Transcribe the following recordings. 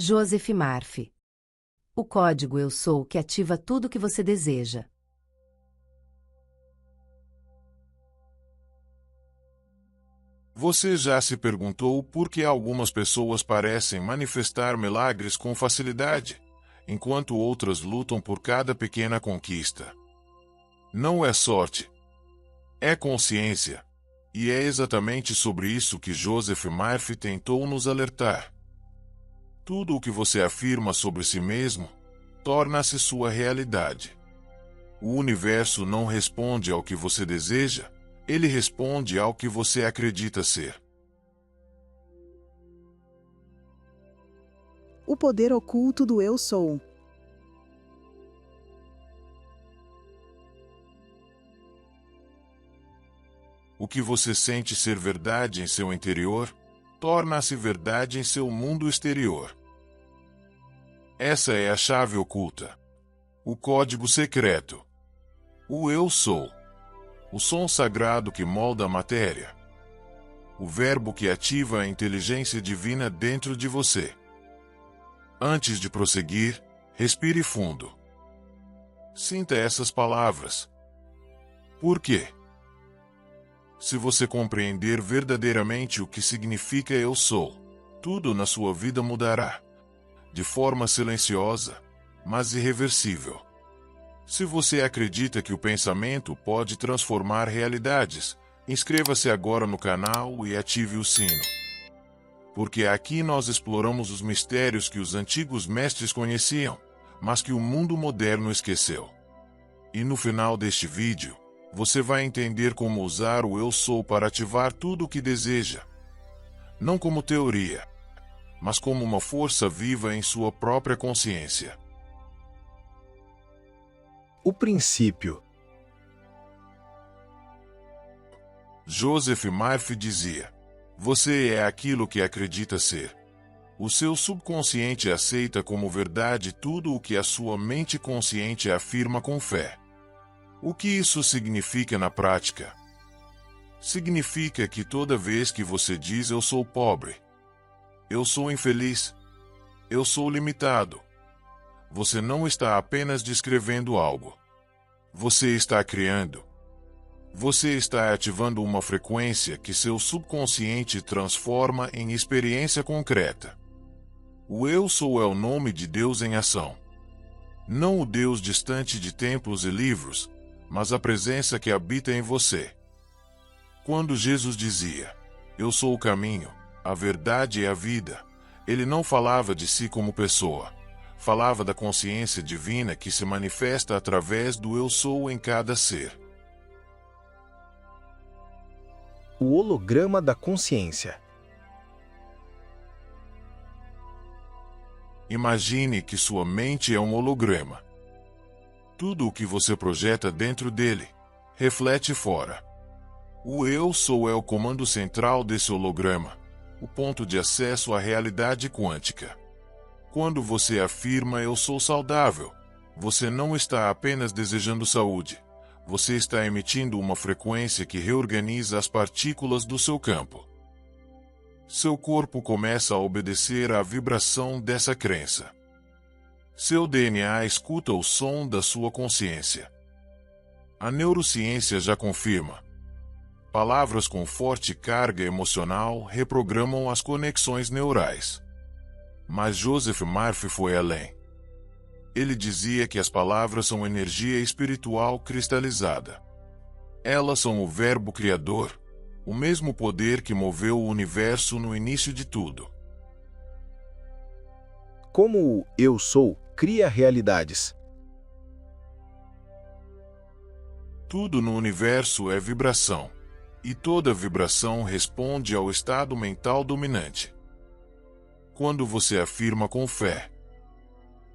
Joseph Murphy. O código Eu Sou que ativa tudo o que você deseja. Você já se perguntou por que algumas pessoas parecem manifestar milagres com facilidade, enquanto outras lutam por cada pequena conquista? Não é sorte. É consciência. E é exatamente sobre isso que Joseph Murphy tentou nos alertar. Tudo o que você afirma sobre si mesmo torna-se sua realidade. O universo não responde ao que você deseja, ele responde ao que você acredita ser. O poder oculto do Eu Sou. O que você sente ser verdade em seu interior, torna-se verdade em seu mundo exterior. Essa é a chave oculta. O código secreto. O Eu Sou. O som sagrado que molda a matéria. O verbo que ativa a inteligência divina dentro de você. Antes de prosseguir, respire fundo. Sinta essas palavras. Por quê? Se você compreender verdadeiramente o que significa Eu Sou, tudo na sua vida mudará. De forma silenciosa, mas irreversível. Se você acredita que o pensamento pode transformar realidades, inscreva-se agora no canal e ative o sino. Porque aqui nós exploramos os mistérios que os antigos mestres conheciam, mas que o mundo moderno esqueceu. E no final deste vídeo, você vai entender como usar o Eu Sou para ativar tudo o que deseja. Não como teoria, mas como uma força viva em sua própria consciência. O princípio. Joseph Murphy dizia: você é aquilo que acredita ser. O seu subconsciente aceita como verdade tudo o que a sua mente consciente afirma com fé. O que isso significa na prática? Significa que toda vez que você diz eu sou pobre, eu sou infeliz, eu sou limitado, você não está apenas descrevendo algo. Você está criando. Você está ativando uma frequência que seu subconsciente transforma em experiência concreta. O Eu Sou é o nome de Deus em ação. Não o Deus distante de templos e livros, mas a presença que habita em você. Quando Jesus dizia, eu sou o caminho, a verdade e a vida, ele não falava de si como pessoa. Falava da consciência divina que se manifesta através do Eu Sou em cada ser. O holograma da consciência. Imagine que sua mente é um holograma. Tudo o que você projeta dentro dele, reflete fora. O Eu Sou é o comando central desse holograma, o ponto de acesso à realidade quântica. Quando você afirma eu sou saudável, você não está apenas desejando saúde, você está emitindo uma frequência que reorganiza as partículas do seu campo. Seu corpo começa a obedecer à vibração dessa crença. Seu DNA escuta o som da sua consciência. A neurociência já confirma. Palavras com forte carga emocional reprogramam as conexões neurais. Mas Joseph Murphy foi além. Ele dizia que as palavras são energia espiritual cristalizada. Elas são o verbo criador, o mesmo poder que moveu o universo no início de tudo. Como o Eu Sou cria realidades. Tudo no universo é vibração, e toda vibração responde ao estado mental dominante. Quando você afirma com fé,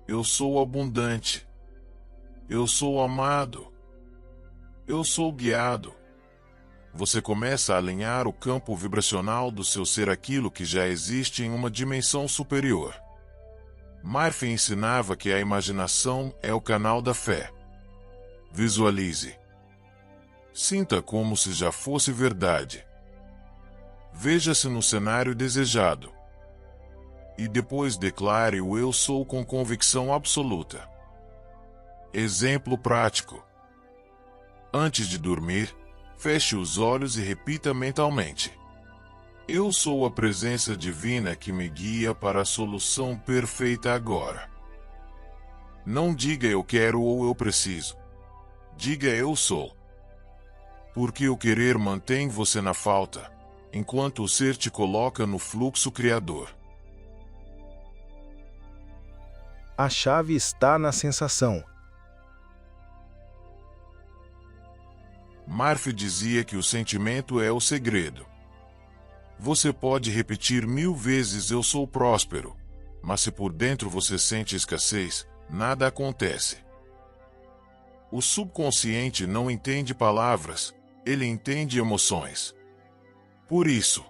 eu sou abundante, eu sou amado, eu sou guiado, você começa a alinhar o campo vibracional do seu ser àquilo que já existe em uma dimensão superior. Murphy ensinava que a imaginação é o canal da fé. Visualize. Sinta como se já fosse verdade. Veja-se no cenário desejado. e depois declare o eu sou com convicção absoluta. Exemplo prático. Antes de dormir, feche os olhos e repita mentalmente: eu sou a presença divina que me guia para a solução perfeita agora. Não diga eu quero ou eu preciso. Diga eu sou. Porque o querer mantém você na falta, enquanto o ser te coloca no fluxo criador. A chave está na sensação. Murphy dizia que o sentimento é o segredo. Você pode repetir 1000 vezes eu sou próspero, mas se por dentro você sente escassez, nada acontece. O subconsciente não entende palavras, ele entende emoções. Por isso,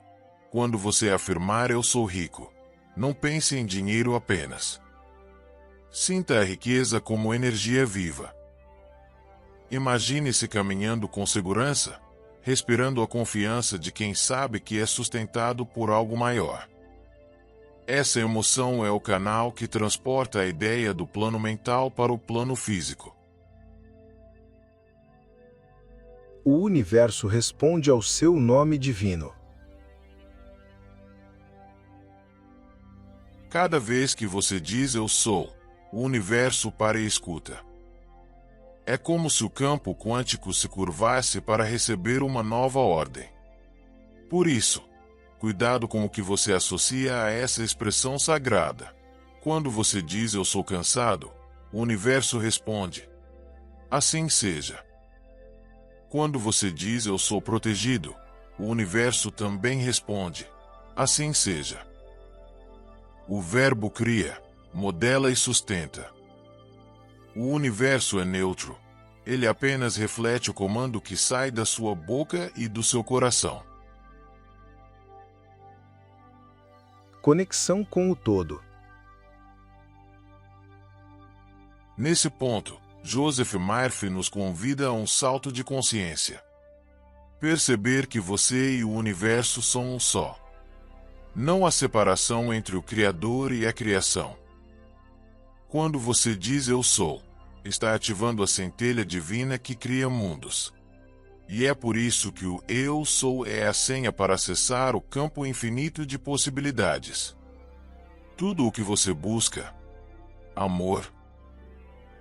quando você afirmar eu sou rico, não pense em dinheiro apenas. Sinta a riqueza como energia viva. Imagine-se caminhando com segurança, respirando a confiança de quem sabe que é sustentado por algo maior. Essa emoção é o canal que transporta a ideia do plano mental para o plano físico. O universo responde ao seu nome divino. Cada vez que você diz eu sou, o universo para e escuta. É como se o campo quântico se curvasse para receber uma nova ordem. Por isso, cuidado com o que você associa a essa expressão sagrada. Quando você diz eu sou cansado, o universo responde: assim seja. Quando você diz eu sou protegido, o universo também responde: assim seja. O verbo cria, modela e sustenta. O universo é neutro. Ele apenas reflete o comando que sai da sua boca e do seu coração. Conexão com o todo. Nesse ponto, Joseph Murphy nos convida a um salto de consciência. Perceber que você e o universo são um só. Não há separação entre o Criador e a criação. Quando você diz eu sou, está ativando a centelha divina que cria mundos. E é por isso que o eu sou é a senha para acessar o campo infinito de possibilidades. Tudo o que você busca, amor,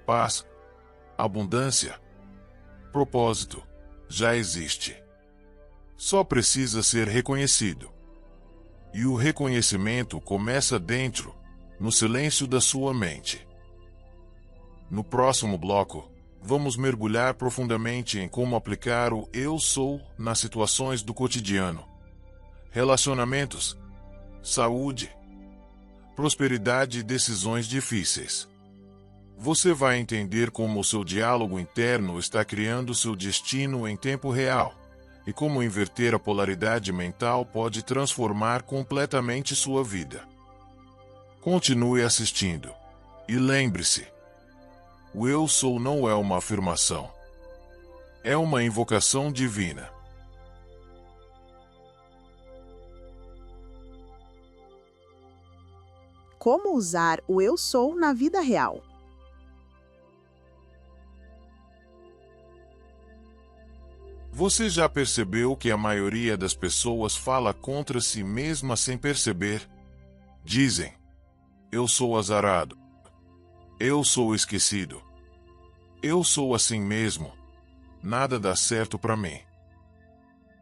paz, abundância, propósito, já existe. Só precisa ser reconhecido. E o reconhecimento começa dentro, no silêncio da sua mente. No próximo bloco, vamos mergulhar profundamente em como aplicar o eu sou nas situações do cotidiano. Relacionamentos, saúde, prosperidade e decisões difíceis. Você vai entender como o seu diálogo interno está criando seu destino em tempo real, e como inverter a polaridade mental pode transformar completamente sua vida. Continue assistindo. E lembre-se, o eu sou não é uma afirmação. É uma invocação divina. Como usar o eu sou na vida real? Você já percebeu que a maioria das pessoas fala contra si mesma sem perceber? Dizem: eu sou azarado. Eu sou esquecido. Eu sou assim mesmo. Nada dá certo para mim.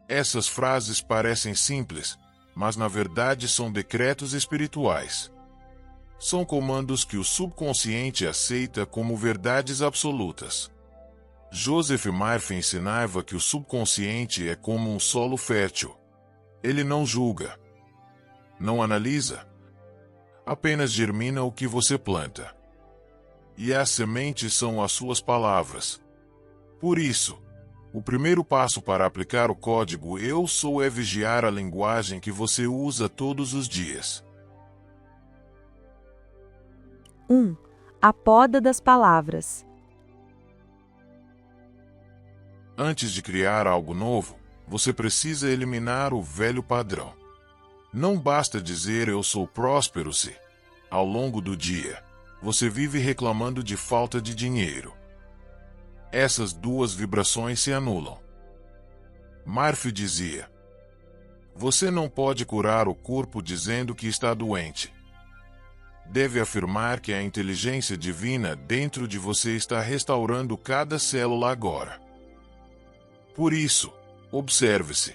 Essas frases parecem simples, mas na verdade são decretos espirituais. São comandos que o subconsciente aceita como verdades absolutas. Joseph Murphy ensinava que o subconsciente é como um solo fértil. Ele não julga, não analisa, apenas germina o que você planta. E as sementes são as suas palavras. Por isso, o primeiro passo para aplicar o código eu sou é vigiar a linguagem que você usa todos os dias. 1. A poda das palavras. Antes de criar algo novo, você precisa eliminar o velho padrão. Não basta dizer eu sou próspero se, ao longo do dia, você vive reclamando de falta de dinheiro. Essas duas vibrações se anulam. Murphy dizia: você não pode curar o corpo dizendo que está doente. Deve afirmar que a inteligência divina dentro de você está restaurando cada célula agora. Por isso, observe-se.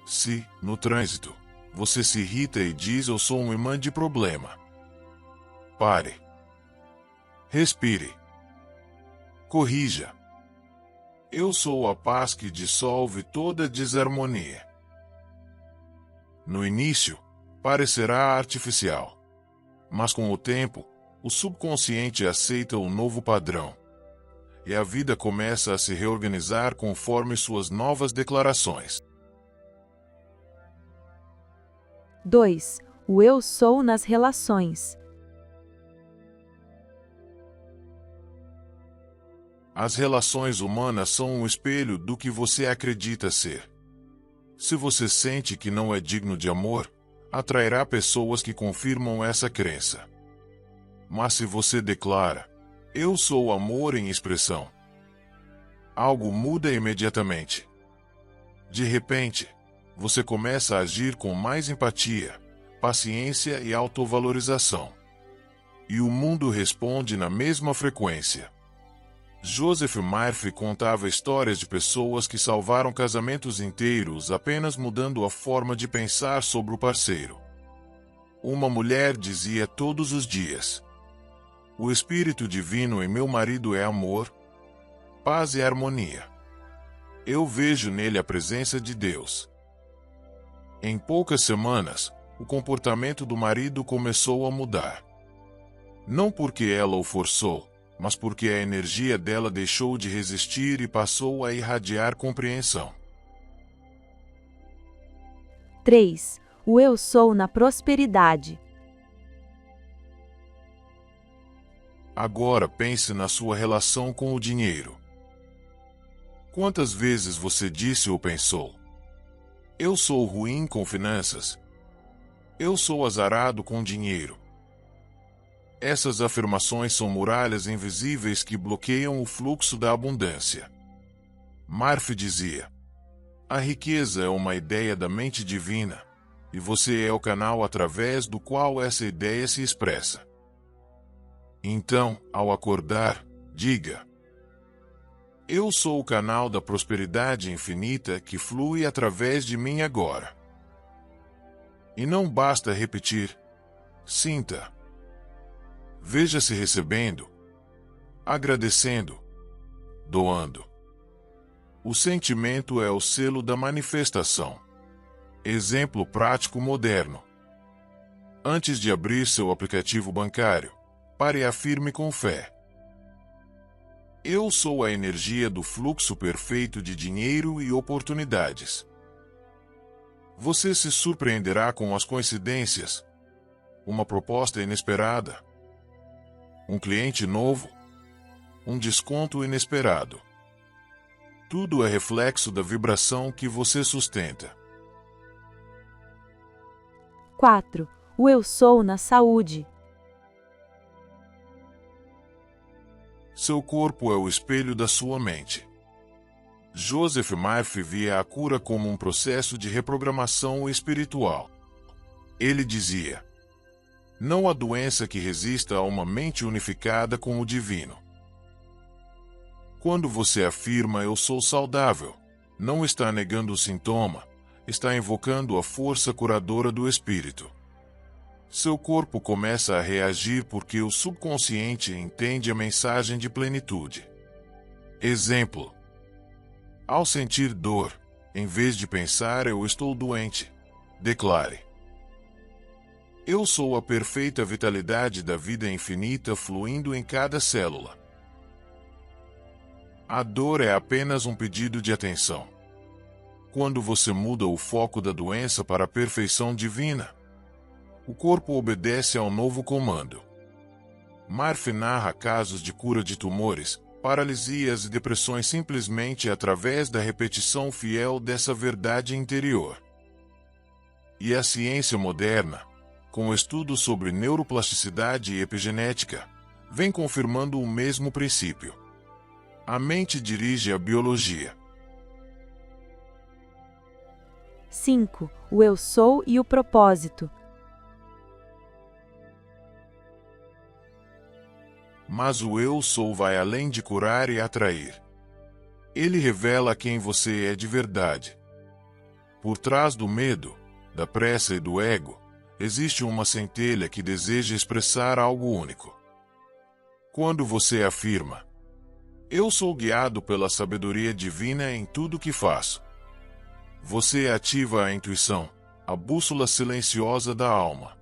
Se, no trânsito, você se irrita e diz eu sou um imã de problema. Pare. Respire. Corrija. Eu sou a paz que dissolve toda desarmonia. No início, parecerá artificial. Mas com o tempo, o subconsciente aceita o novo padrão. E a vida começa a se reorganizar conforme suas novas declarações. 2. O eu sou nas relações. As relações humanas são um espelho do que você acredita ser. Se você sente que não é digno de amor, atrairá pessoas que confirmam essa crença. Mas se você declara, eu sou amor em expressão, algo muda imediatamente. De repente, você começa a agir com mais empatia, paciência e autovalorização. E o mundo responde na mesma frequência. Joseph Murphy contava histórias de pessoas que salvaram casamentos inteiros apenas mudando a forma de pensar sobre o parceiro. Uma mulher dizia todos os dias: o Espírito Divino em meu marido é amor, paz e harmonia. Eu vejo nele a presença de Deus. Em poucas semanas, o comportamento do marido começou a mudar. Não porque ela o forçou, mas porque a energia dela deixou de resistir e passou a irradiar compreensão. 3. O eu sou na prosperidade. Agora pense na sua relação com o dinheiro. Quantas vezes você disse ou pensou: eu sou ruim com finanças. Eu sou azarado com dinheiro. Essas afirmações são muralhas invisíveis que bloqueiam o fluxo da abundância. Murphy dizia: a riqueza é uma ideia da mente divina, e você é o canal através do qual essa ideia se expressa. Então, ao acordar, diga: eu sou o canal da prosperidade infinita que flui através de mim agora. E não basta repetir, sinta. Veja-se recebendo, agradecendo, doando. O sentimento é o selo da manifestação. Exemplo prático moderno. Antes de abrir seu aplicativo bancário, pare e afirme com fé: eu sou a energia do fluxo perfeito de dinheiro e oportunidades. Você se surpreenderá com as coincidências. Uma proposta inesperada. Um cliente novo. Um desconto inesperado. Tudo é reflexo da vibração que você sustenta. 4. O eu sou na saúde. Seu corpo é o espelho da sua mente. Joseph Murphy via a cura como um processo de reprogramação espiritual. Ele dizia: não há doença que resista a uma mente unificada com o divino. Quando você afirma eu sou saudável, não está negando o sintoma, está invocando a força curadora do espírito. Seu corpo começa a reagir porque o subconsciente entende a mensagem de plenitude. Exemplo: ao sentir dor, em vez de pensar eu estou doente, declare: eu sou a perfeita vitalidade da vida infinita fluindo em cada célula. A dor é apenas um pedido de atenção. Quando você muda o foco da doença para a perfeição divina, o corpo obedece ao novo comando. Murphy narra casos de cura de tumores, paralisias e depressões simplesmente através da repetição fiel dessa verdade interior. E a ciência moderna, com estudos sobre neuroplasticidade e epigenética, vem confirmando o mesmo princípio. A mente dirige a biologia. 5. O eu sou e o propósito. Mas o eu sou vai além de curar e atrair. Ele revela quem você é de verdade. Por trás do medo, da pressa e do ego, existe uma centelha que deseja expressar algo único. Quando você afirma: eu sou guiado pela sabedoria divina em tudo que faço, você ativa a intuição, a bússola silenciosa da alma.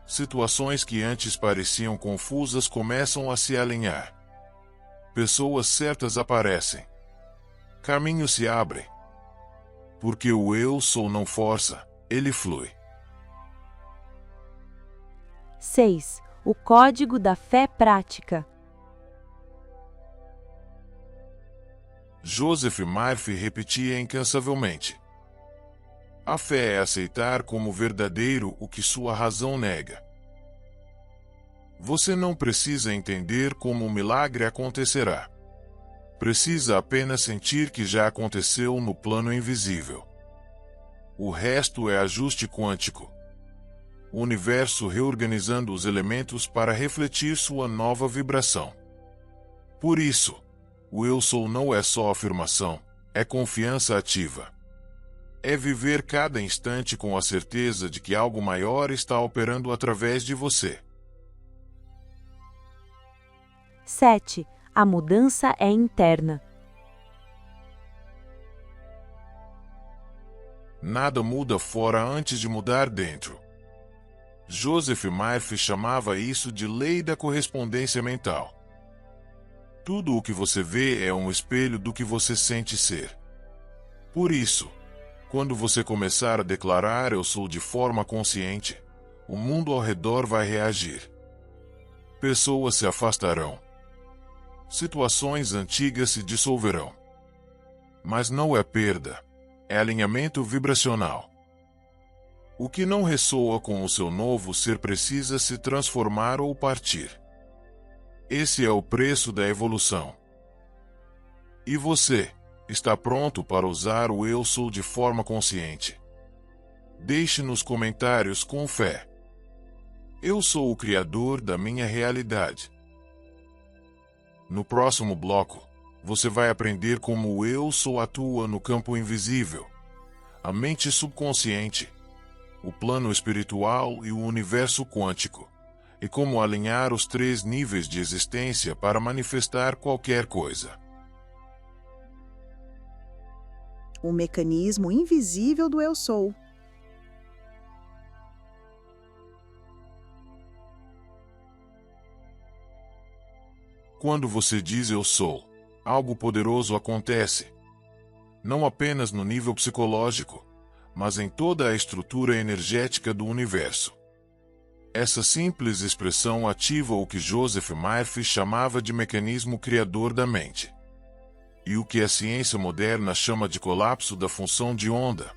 Situações que antes pareciam confusas começam a se alinhar. Pessoas certas aparecem. Caminhos se abrem. Porque o eu sou não força, ele flui. 6. O código da fé prática. Joseph Murphy repetia incansavelmente: a fé é aceitar como verdadeiro o que sua razão nega. Você não precisa entender como o milagre acontecerá. Precisa apenas sentir que já aconteceu no plano invisível. O resto é ajuste quântico. O universo reorganizando os elementos para refletir sua nova vibração. Por isso, o eu sou não é só afirmação, é confiança ativa. É viver cada instante com a certeza de que algo maior está operando através de você. 7. A mudança é interna. Nada muda fora antes de mudar dentro. Joseph Murphy chamava isso de lei da correspondência mental. Tudo o que você vê é um espelho do que você sente ser. Por isso, quando você começar a declarar eu sou de forma consciente, o mundo ao redor vai reagir. Pessoas se afastarão. Situações antigas se dissolverão. Mas não é perda, é alinhamento vibracional. O que não ressoa com o seu novo ser precisa se transformar ou partir. Esse é o preço da evolução. E você, está pronto para usar o eu sou de forma consciente? Deixe nos comentários com fé. Eu sou o criador da minha realidade. No próximo bloco, você vai aprender como o eu sou atua no campo invisível, a mente subconsciente, o plano espiritual e o universo quântico, e como alinhar os 3 níveis de existência para manifestar qualquer coisa. O mecanismo invisível do eu sou. Quando você diz eu sou, algo poderoso acontece. Não apenas no nível psicológico, mas em toda a estrutura energética do universo. Essa simples expressão ativa o que Joseph Murphy chamava de mecanismo criador da mente. E o que a ciência moderna chama de colapso da função de onda,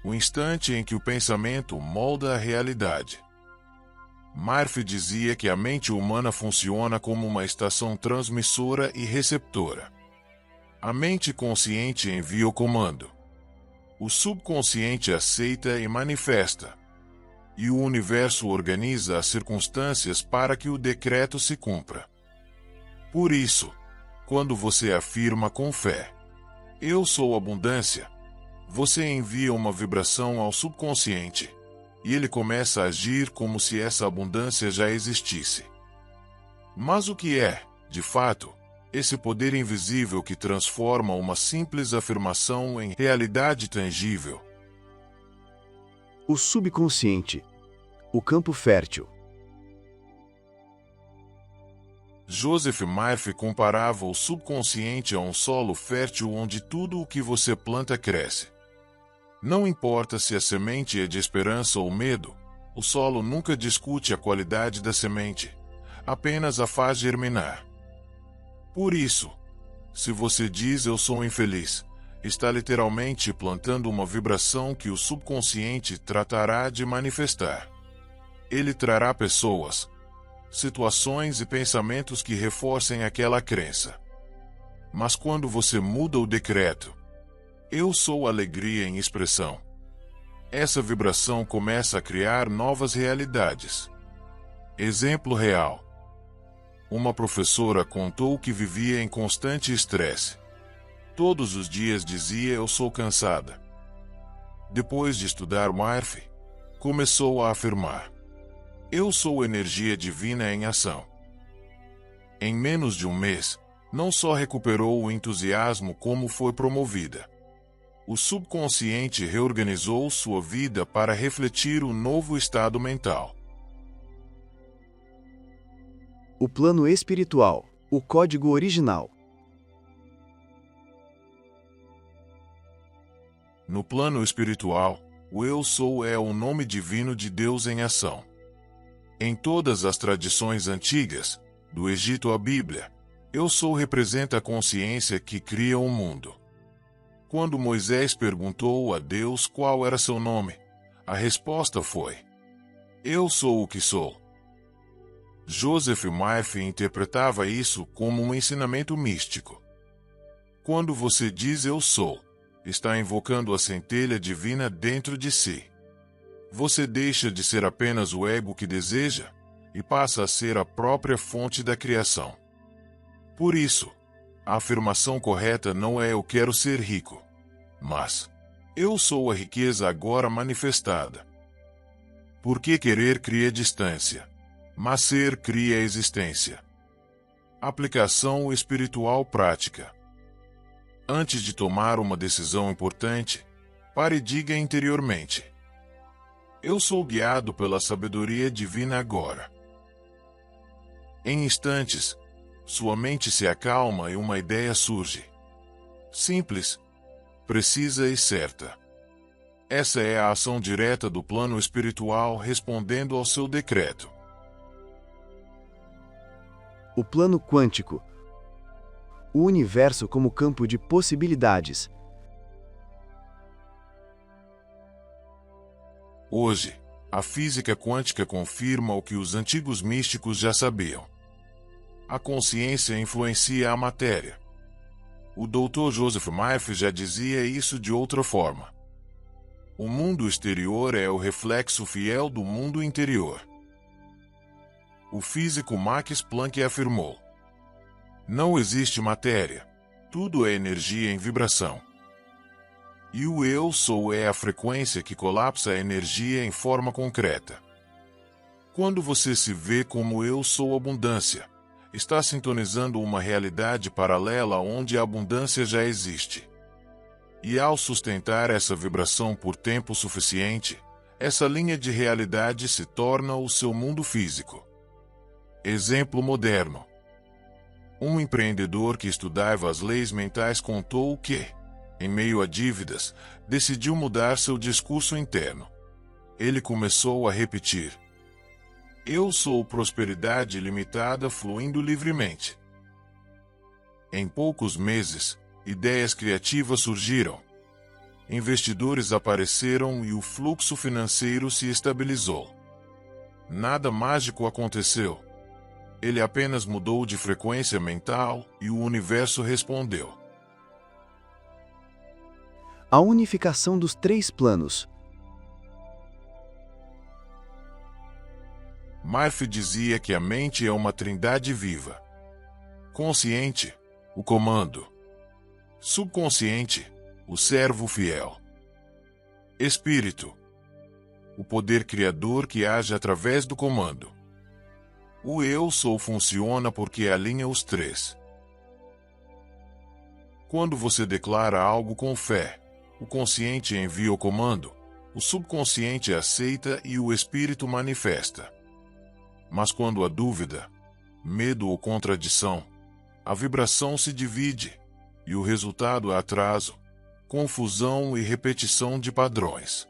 o instante em que o pensamento molda a realidade. Murphy dizia que a mente humana funciona como uma estação transmissora e receptora. A mente consciente envia o comando. O subconsciente aceita e manifesta. E o universo organiza as circunstâncias para que o decreto se cumpra. Por isso, quando você afirma com fé, eu sou abundância, você envia uma vibração ao subconsciente, e ele começa a agir como se essa abundância já existisse. Mas o que é, de fato, esse poder invisível que transforma uma simples afirmação em realidade tangível? O subconsciente. O campo fértil. Joseph Murphy comparava o subconsciente a um solo fértil onde tudo o que você planta cresce. Não importa se a semente é de esperança ou medo, o solo nunca discute a qualidade da semente, apenas a faz germinar. Por isso, se você diz eu sou infeliz, está literalmente plantando uma vibração que o subconsciente tratará de manifestar. Ele trará pessoas, situações e pensamentos que reforcem aquela crença. Mas quando você muda o decreto, eu sou alegria em expressão, essa vibração começa a criar novas realidades. Exemplo real. Uma professora contou que vivia em constante estresse. Todos os dias dizia: eu sou cansada. Depois de estudar Murphy, começou a afirmar: eu sou energia divina em ação. Em menos de um mês, não só recuperou o entusiasmo, como foi promovida. O subconsciente reorganizou sua vida para refletir o novo estado mental. O plano espiritual, o código original. No plano espiritual, o Eu Sou é o nome divino de Deus em ação. Em todas as tradições antigas, do Egito à Bíblia, Eu Sou representa a consciência que cria o mundo. Quando Moisés perguntou a Deus qual era seu nome, a resposta foi: eu sou o que sou. Joseph Murphy interpretava isso como um ensinamento místico. Quando você diz eu sou, está invocando a centelha divina dentro de si. Você deixa de ser apenas o ego que deseja e passa a ser a própria fonte da criação. Por isso, a afirmação correta não é eu quero ser rico, mas eu sou a riqueza agora manifestada. Porque querer cria distância, mas ser cria existência. Aplicação espiritual prática. Antes de tomar uma decisão importante, pare e diga interiormente: eu sou guiado pela sabedoria divina agora. Em instantes, sua mente se acalma e uma ideia surge. Simples, precisa e certa. Essa é a ação direta do plano espiritual respondendo ao seu decreto. O plano quântico. O universo como campo de possibilidades. Hoje, a física quântica confirma o que os antigos místicos já sabiam. A consciência influencia a matéria. O Dr. Joseph Murphy já dizia isso de outra forma. O mundo exterior é o reflexo fiel do mundo interior. O físico Max Planck afirmou: não existe matéria, tudo é energia em vibração. E o eu sou é a frequência que colapsa a energia em forma concreta. Quando você se vê como eu sou abundância, está sintonizando uma realidade paralela onde a abundância já existe. E ao sustentar essa vibração por tempo suficiente, essa linha de realidade se torna o seu mundo físico. Exemplo moderno. Um empreendedor que estudava as leis mentais contou que, em meio a dívidas, decidiu mudar seu discurso interno. Ele começou a repetir: eu sou prosperidade ilimitada fluindo livremente. Em poucos meses, ideias criativas surgiram. Investidores apareceram e o fluxo financeiro se estabilizou. Nada mágico aconteceu. Ele apenas mudou de frequência mental e o universo respondeu. A unificação dos 3 planos. Murphy dizia que a mente é uma trindade viva. Consciente, o comando. Subconsciente, o servo fiel. Espírito, o poder criador que age através do comando. O eu sou funciona porque alinha os 3. Quando você declara algo com fé, o consciente envia o comando, o subconsciente aceita e o espírito manifesta. Mas quando há dúvida, medo ou contradição, a vibração se divide, e o resultado é atraso, confusão e repetição de padrões.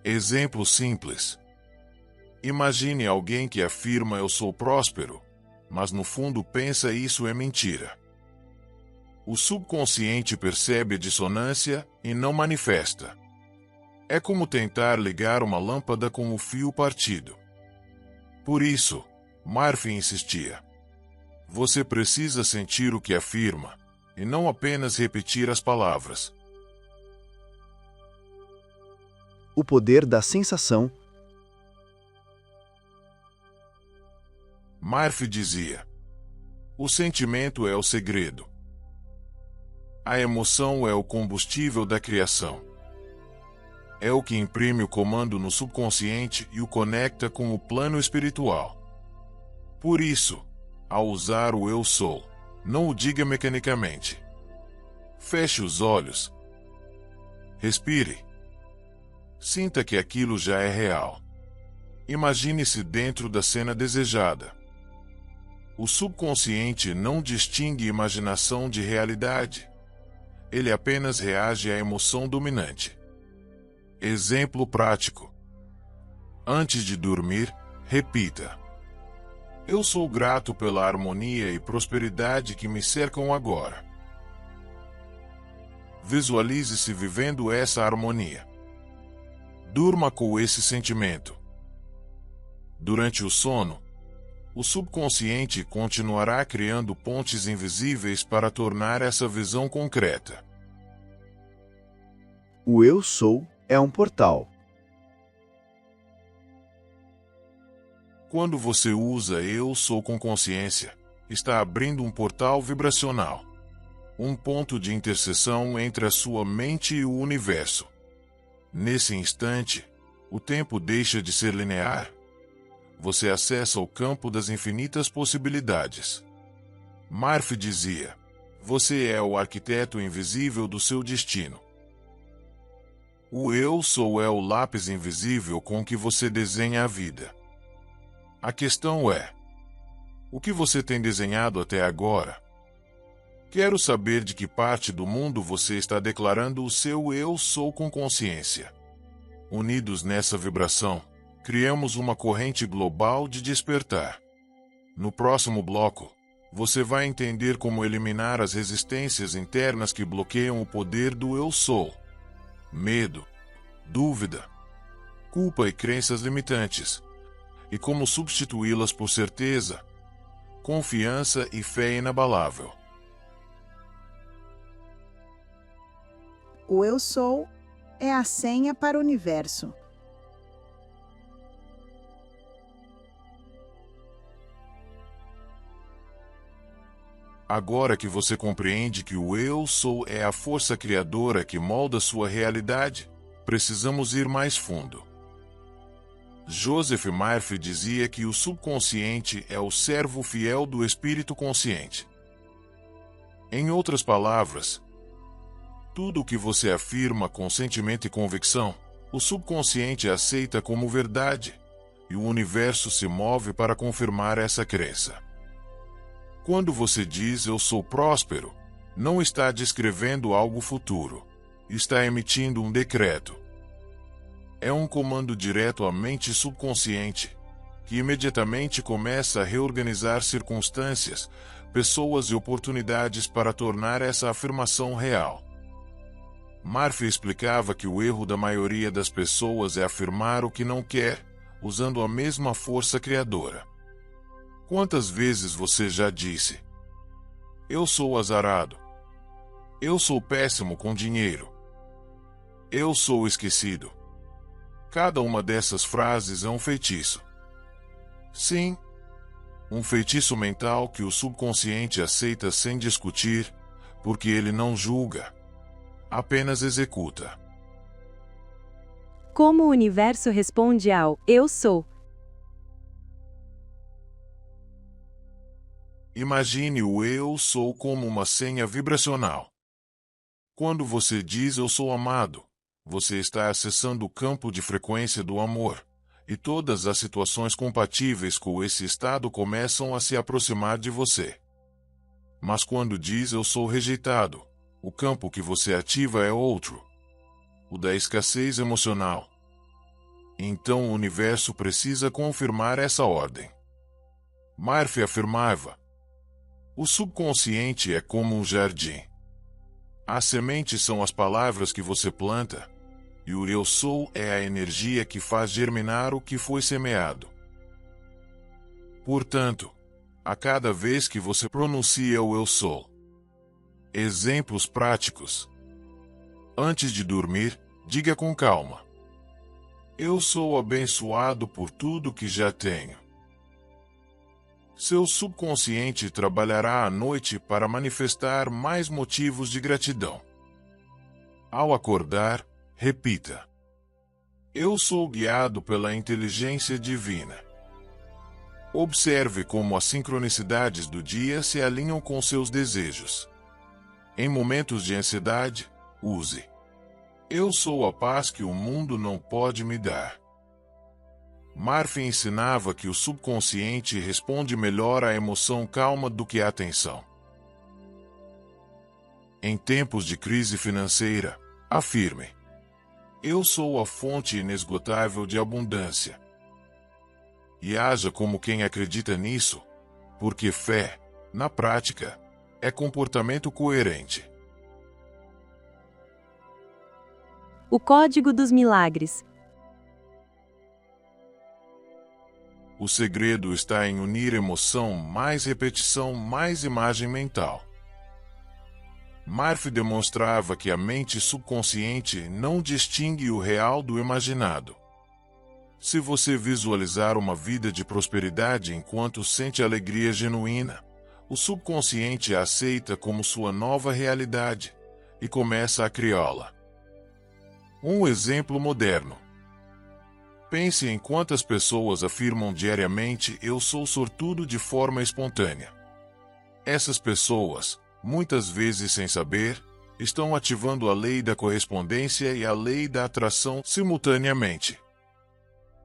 Exemplo simples. Imagine alguém que afirma eu sou próspero, mas no fundo pensa isso é mentira. O subconsciente percebe a dissonância e não manifesta. É como tentar ligar uma lâmpada com o fio partido. Por isso, Murphy insistia. Você precisa sentir o que afirma, e não apenas repetir as palavras. O poder da sensação. Murphy dizia: o sentimento é o segredo. A emoção é o combustível da criação. É o que imprime o comando no subconsciente e o conecta com o plano espiritual. Por isso, ao usar o eu sou, não o diga mecanicamente. Feche os olhos. Respire. Sinta que aquilo já é real. Imagine-se dentro da cena desejada. O subconsciente não distingue imaginação de realidade. Ele apenas reage à emoção dominante. Exemplo prático. Antes de dormir, repita: eu sou grato pela harmonia e prosperidade que me cercam agora. Visualize-se vivendo essa harmonia. Durma com esse sentimento. Durante o sono, o subconsciente continuará criando pontes invisíveis para tornar essa visão concreta. O eu sou é um portal. Quando você usa eu sou com consciência, está abrindo um portal vibracional. Um ponto de interseção entre a sua mente e o universo. Nesse instante, o tempo deixa de ser linear. Você acessa o campo das infinitas possibilidades. Murphy dizia: você é o arquiteto invisível do seu destino. O eu sou é o lápis invisível com que você desenha a vida. A questão é: o que você tem desenhado até agora? Quero saber de que parte do mundo você está declarando o seu eu sou com consciência. Unidos nessa vibração, criamos uma corrente global de despertar. No próximo bloco, você vai entender como eliminar as resistências internas que bloqueiam o poder do eu sou. Medo, dúvida, culpa e crenças limitantes, e como substituí-las por certeza, confiança e fé inabalável. O eu sou é a senha para o universo. Agora que você compreende que o eu sou é a força criadora que molda sua realidade, precisamos ir mais fundo. Joseph Murphy dizia que o subconsciente é o servo fiel do espírito consciente. Em outras palavras, tudo o que você afirma com sentimento e convicção, o subconsciente aceita como verdade, e o universo se move para confirmar essa crença. Quando você diz eu sou próspero, não está descrevendo algo futuro, está emitindo um decreto. É um comando direto à mente subconsciente, que imediatamente começa a reorganizar circunstâncias, pessoas e oportunidades para tornar essa afirmação real. Murphy explicava que o erro da maioria das pessoas é afirmar o que não quer, usando a mesma força criadora. Quantas vezes você já disse: eu sou azarado. Eu sou péssimo com dinheiro. Eu sou esquecido. Cada uma dessas frases é um feitiço. Sim, um feitiço mental que o subconsciente aceita sem discutir, porque ele não julga, apenas executa. Como o universo responde ao eu sou? Imagine o eu sou como uma senha vibracional. Quando você diz eu sou amado, você está acessando o campo de frequência do amor, e todas as situações compatíveis com esse estado começam a se aproximar de você. Mas quando diz eu sou rejeitado, o campo que você ativa é outro, o da escassez emocional. Então o universo precisa confirmar essa ordem. Murphy afirmava: o subconsciente é como um jardim. As sementes são as palavras que você planta, e o eu sou é a energia que faz germinar o que foi semeado. Portanto, a cada vez que você pronuncia o eu sou. Exemplos práticos. Antes de dormir, diga com calma: eu sou abençoado por tudo que já tenho. Seu subconsciente trabalhará à noite para manifestar mais motivos de gratidão. Ao acordar, repita: eu sou guiado pela inteligência divina. Observe como as sincronicidades do dia se alinham com seus desejos. Em momentos de ansiedade, use: eu sou a paz que o mundo não pode me dar. Murphy ensinava que o subconsciente responde melhor à emoção calma do que à tensão. Em tempos de crise financeira, afirme: eu sou a fonte inesgotável de abundância. E haja como quem acredita nisso, porque fé, na prática, é comportamento coerente. O Código dos Milagres. O segredo está em unir emoção mais repetição mais imagem mental. Murphy demonstrava que a mente subconsciente não distingue o real do imaginado. Se você visualizar uma vida de prosperidade enquanto sente alegria genuína, o subconsciente a aceita como sua nova realidade e começa a criá-la. Um exemplo moderno. Pense em quantas pessoas afirmam diariamente eu sou sortudo de forma espontânea. Essas pessoas, muitas vezes sem saber, estão ativando a lei da correspondência e a lei da atração simultaneamente.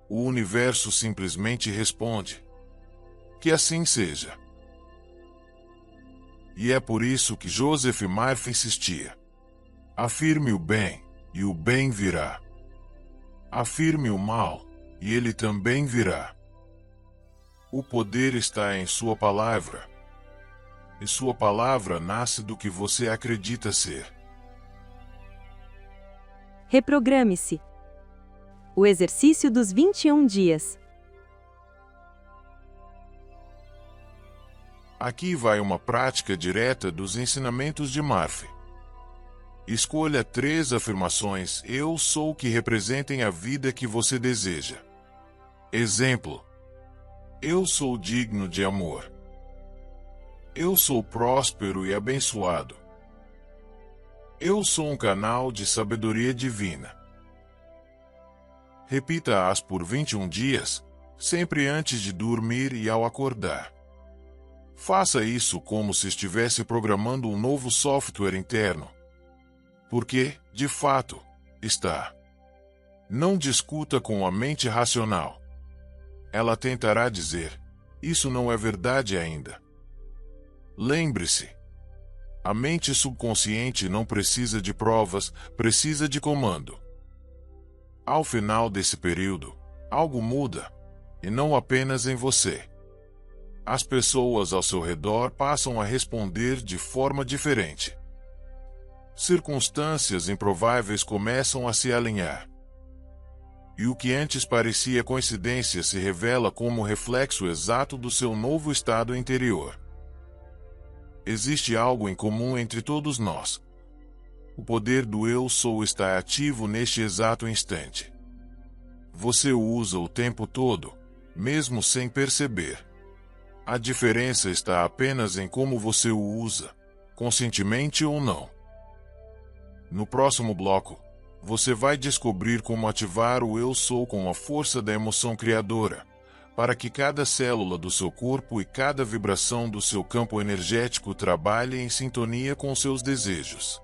O universo simplesmente responde: que assim seja. E é por isso que Joseph Murphy insistia: afirme o bem, e o bem virá. Afirme o mal, e ele também virá. O poder está em sua palavra. E sua palavra nasce do que você acredita ser. Reprograme-se. O exercício dos 21 dias. Aqui vai uma prática direta dos ensinamentos de Murphy. Escolha 3 afirmações eu sou que representem a vida que você deseja. Exemplo: eu sou digno de amor. Eu sou próspero e abençoado. Eu sou um canal de sabedoria divina. Repita-as por 21 dias, sempre antes de dormir e ao acordar. Faça isso como se estivesse programando um novo software interno. Porque, de fato, está. Não discuta com a mente racional. Ela tentará dizer: isso não é verdade ainda. Lembre-se, a mente subconsciente não precisa de provas, precisa de comando. Ao final desse período, algo muda, e não apenas em você. As pessoas ao seu redor passam a responder de forma diferente. Circunstâncias improváveis começam a se alinhar. E o que antes parecia coincidência se revela como reflexo exato do seu novo estado interior. Existe algo em comum entre todos nós. O poder do eu sou está ativo neste exato instante. Você o usa o tempo todo, mesmo sem perceber. A diferença está apenas em como você o usa, conscientemente ou não. No próximo bloco, você vai descobrir como ativar o eu sou com a força da emoção criadora, para que cada célula do seu corpo e cada vibração do seu campo energético trabalhe em sintonia com seus desejos.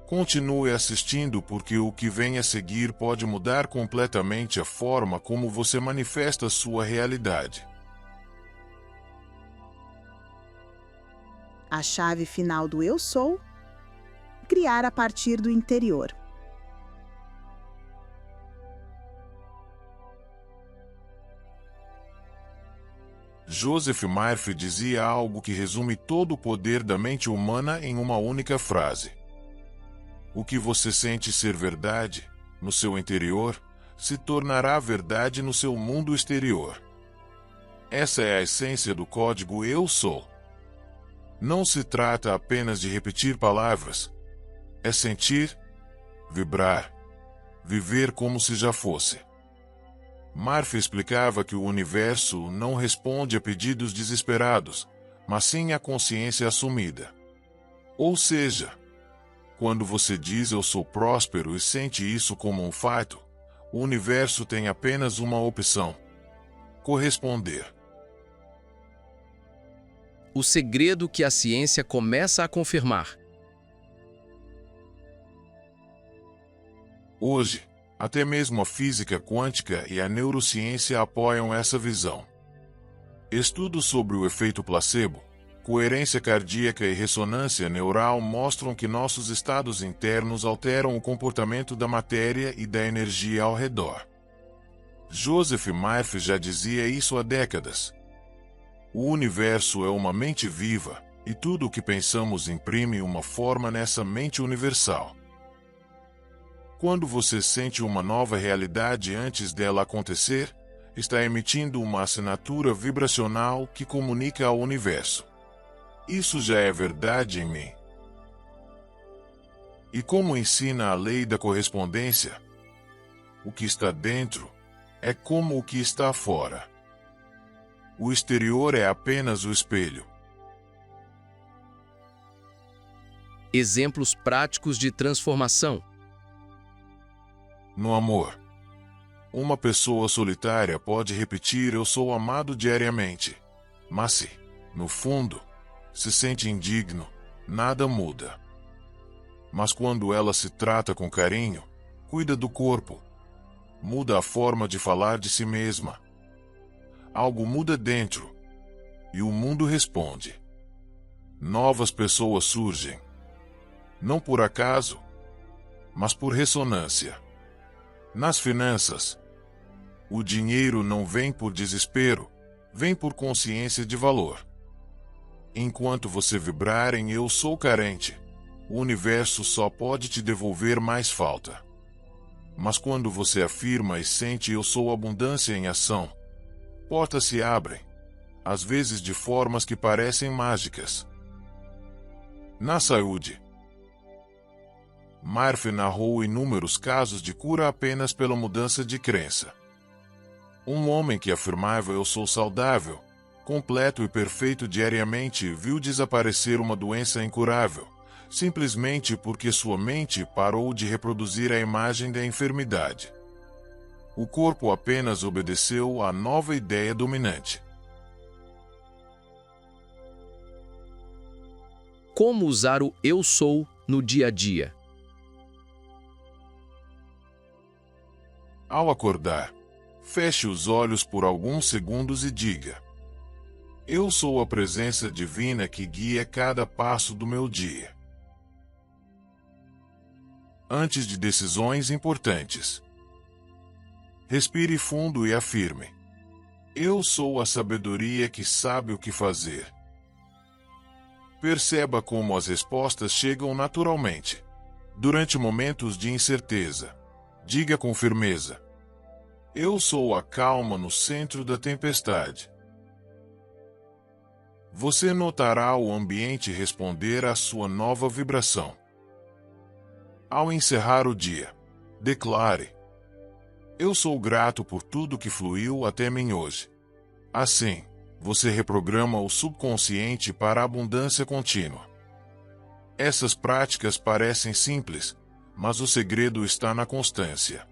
Continue assistindo porque o que vem a seguir pode mudar completamente a forma como você manifesta sua realidade. A chave final do eu sou: criar a partir do interior. Joseph Murphy dizia algo que resume todo o poder da mente humana em uma única frase: O que você sente ser verdade, no seu interior, se tornará verdade no seu mundo exterior. Essa é a essência do código Eu Sou. Não se trata apenas de repetir palavras. É sentir, vibrar, viver como se já fosse. Murphy explicava que o universo não responde a pedidos desesperados, mas sim à consciência assumida. Ou seja, quando você diz eu sou próspero e sente isso como um fato, o universo tem apenas uma opção: corresponder. O segredo que a ciência começa a confirmar. Hoje, até mesmo a física quântica e a neurociência apoiam essa visão. Estudos sobre o efeito placebo, coerência cardíaca e ressonância neural mostram que nossos estados internos alteram o comportamento da matéria e da energia ao redor. Joseph Murphy já dizia isso há décadas. O universo é uma mente viva, e tudo o que pensamos imprime uma forma nessa mente universal. Quando você sente uma nova realidade antes dela acontecer, está emitindo uma assinatura vibracional que comunica ao universo: isso já é verdade em mim. E como ensina a lei da correspondência, o que está dentro é como o que está fora. O exterior é apenas o espelho. Exemplos práticos de transformação. No amor, uma pessoa solitária pode repetir eu sou amado diariamente, mas se, no fundo, se sente indigno, nada muda. Mas quando ela se trata com carinho, cuida do corpo, muda a forma de falar de si mesma, algo muda dentro, e o mundo responde. Novas pessoas surgem, não por acaso, mas por ressonância. Nas finanças, o dinheiro não vem por desespero, vem por consciência de valor. Enquanto você vibrar em eu sou carente, o universo só pode te devolver mais falta. Mas quando você afirma e sente eu sou abundância em ação, portas se abrem, às vezes de formas que parecem mágicas. Na saúde, Murphy narrou inúmeros casos de cura apenas pela mudança de crença. Um homem que afirmava eu sou saudável, completo e perfeito diariamente viu desaparecer uma doença incurável, simplesmente porque sua mente parou de reproduzir a imagem da enfermidade. O corpo apenas obedeceu à nova ideia dominante. Como usar o eu sou no dia a dia? Ao acordar, feche os olhos por alguns segundos e diga: eu sou a presença divina que guia cada passo do meu dia. Antes de decisões importantes, respire fundo e afirme: eu sou a sabedoria que sabe o que fazer. Perceba como as respostas chegam naturalmente. Durante momentos de incerteza, diga com firmeza: eu sou a calma no centro da tempestade. Você notará o ambiente responder à sua nova vibração. Ao encerrar o dia, declare: eu sou grato por tudo que fluiu até mim hoje. Assim, você reprograma o subconsciente para a abundância contínua. Essas práticas parecem simples, mas o segredo está na constância.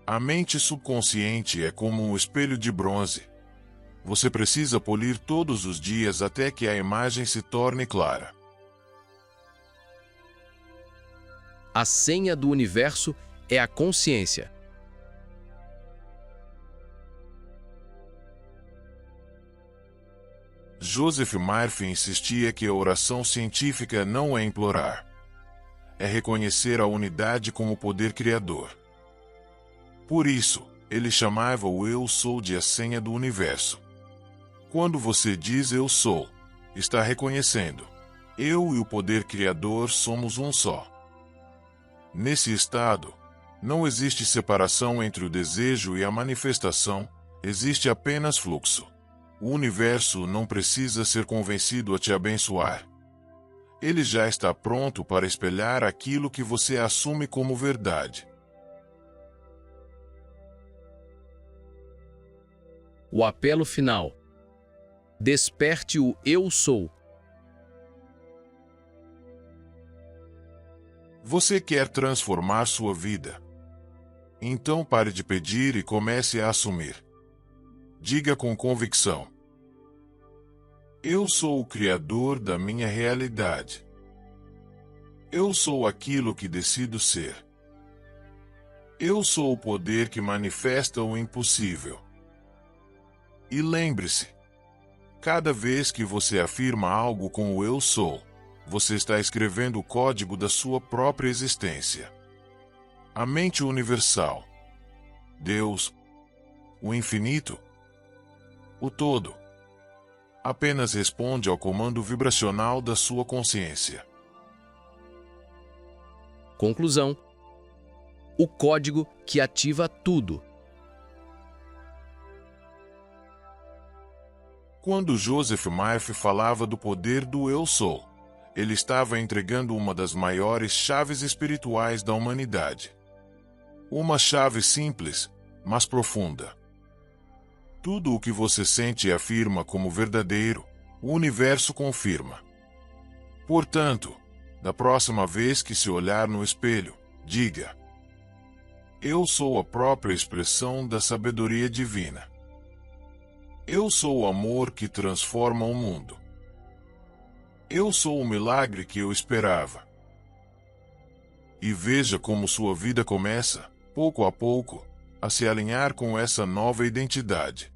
A mente subconsciente é como um espelho de bronze. Você precisa polir todos os dias até que a imagem se torne clara. A senha do universo é a consciência. Joseph Murphy insistia que a oração científica não é implorar. É reconhecer a unidade como poder criador. Por isso, ele chamava o eu sou de a senha do universo. Quando você diz eu sou, está reconhecendo: eu e o poder criador somos um só. Nesse estado, não existe separação entre o desejo e a manifestação, existe apenas fluxo. O universo não precisa ser convencido a te abençoar. Ele já está pronto para espelhar aquilo que você assume como verdade. O apelo final. Desperte o Eu Sou. Você quer transformar sua vida? Então pare de pedir e comece a assumir. Diga com convicção: eu sou o criador da minha realidade. Eu sou aquilo que decido ser. Eu sou o poder que manifesta o impossível. E lembre-se, cada vez que você afirma algo com o eu sou, você está escrevendo o código da sua própria existência. A mente universal, Deus, o infinito, o todo, apenas responde ao comando vibracional da sua consciência. Conclusão. O código que ativa tudo. Quando Joseph Murphy falava do poder do Eu Sou, ele estava entregando uma das maiores chaves espirituais da humanidade. Uma chave simples, mas profunda. Tudo o que você sente e afirma como verdadeiro, o universo confirma. Portanto, da próxima vez que se olhar no espelho, diga: eu sou a própria expressão da sabedoria divina. Eu sou o amor que transforma o mundo. Eu sou o milagre que eu esperava. E veja como sua vida começa, pouco a pouco, a se alinhar com essa nova identidade.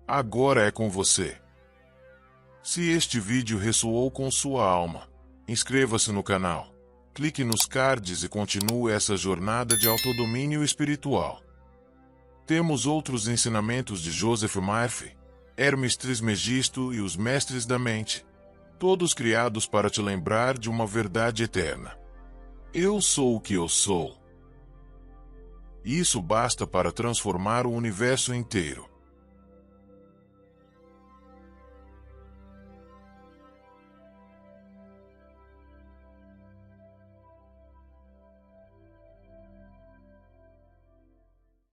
Agora é com você. Se este vídeo ressoou com sua alma, inscreva-se no canal, clique nos cards e continue essa jornada de autodomínio espiritual. Temos outros ensinamentos de Joseph Murphy, Hermes Trismegisto e os Mestres da Mente, todos criados para te lembrar de uma verdade eterna. Eu sou o que eu sou. Isso basta para transformar o universo inteiro.